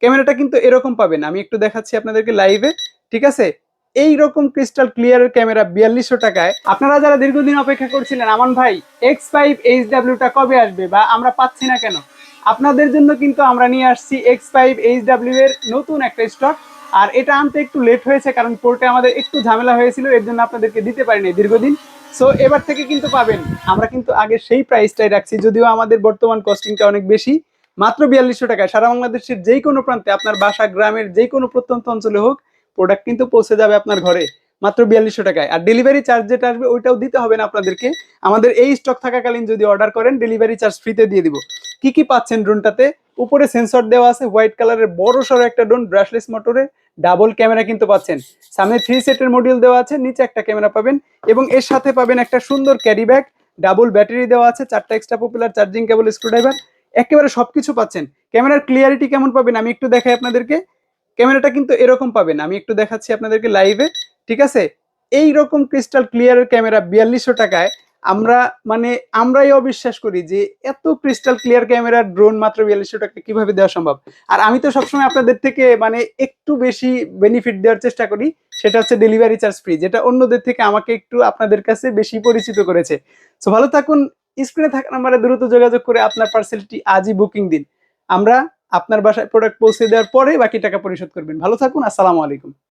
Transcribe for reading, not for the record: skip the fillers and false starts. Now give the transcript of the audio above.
ক্যামেরাটা কিন্তু এরকম পাবেন, আমি একটু দেখাচ্ছি আপনাদেরকে লাইভে। ঠিক আছে, এইরকম ক্রিস্টাল ক্লিয়ারের ক্যামেরা 4200 টাকায়। আপনারা যারা দীর্ঘদিন অপেক্ষা করছিলেন আমান ভাই X5 HW টা কবে আসবে বা আমরা পাচ্ছি না কেন, আপনাদের জন্য কিন্তু আমরা নিয়ে আসছি X5 HW এর নতুন একটা স্টক। আর এটা আনতে একটু লেট হয়েছে কারণ পোর্টে আমাদের একটু ঝামেলা হয়েছিল, এর জন্য আপনাদেরকে দিতে পারিনি দীর্ঘদিন। সো এবার থেকে কিন্তু পাবেন। আমরা কিন্তু আগে সেই প্রাইসটাই রাখছি, যদিও আমাদের বর্তমান কস্টিংটা অনেক বেশি। মাত্র 4200 টাকায় সারা বাংলাদেশের যেই কোনো প্রান্তে, আপনার বাসা গ্রামের যেই কোনো প্রত্যন্ত অঞ্চলে হোক, প্রোডাক্ট কিন্তু পৌঁছে যাবে আপনার ঘরে মাত্র 4200 টাকায়। আর ডেলিভারি চার্জ যেটা আসবে ওইটাও দিতে হবে না আপনাদেরকে। আমাদের এই স্টক থাকাকালীন যদি অর্ডার করেন ডেলিভারি চার্জ ফ্রিতে দিয়ে দিব। কি কি পাচ্ছেন ড্রোনটাতে? উপরে সেন্সর দেওয়া আছে, হোয়াইট কালারের বড় সড়ো একটা ড্রোন, ব্রাশলেস মোটরে, ডাবল ক্যামেরা কিন্তু পাচ্ছেন। সামনে 3 সেটের মডিউল দেওয়া আছে, নিচে একটা ক্যামেরা পাবেন এবং এর সাথে পাবেন একটা সুন্দর ক্যারি ব্যাগ, ডাবল ব্যাটারি দেওয়া আছে, 4টা extra popular charging cable, screwdriver, একেবারে সবকিছু পাচ্ছেন। ক্যামেরার ক্লিয়ারিটি কেমন পাবেন আমি একটু দেখাই আপনাদেরকে। ক্যামেরাটা কিন্তু এরকম পাবেন, আমি একটু দেখাচ্ছি আপনাদেরকে লাইভে। ঠিক আছে, এইরকম ক্রিস্টাল ক্লিয়ারের ক্যামেরা 4200 টাকায় আমরা মানে আমরাই অবিশ্বাস করি যে এত ক্রিস্টাল ক্লিয়ার ক্যামেরার ড্রোন মাত্র 4200 টাকা কিভাবে দেওয়া সম্ভব। আর আমি তো সবসময় আপনাদের থেকে মানে একটু বেশি বেনিফিট দেওয়ার চেষ্টা করি, সেটা হচ্ছে ডেলিভারি চার্জ ফ্রি, যেটা অন্যদের থেকে আমাকে একটু আপনাদের কাছে বেশি পরিচিত করেছে। সো ভালো থাকুন, স্ক্রিনে থাকা নাম্বারে দ্রুত যোগাযোগ করে আপনার পার্সেলটি আজই বুকিং দিন। আমরা আপনার বাসায় প্রোডাক্ট পৌঁছে দেওয়ার পরে বাকি টাকা পরিশোধ করবেন। ভালো থাকুন, আসসালামু আলাইকুম।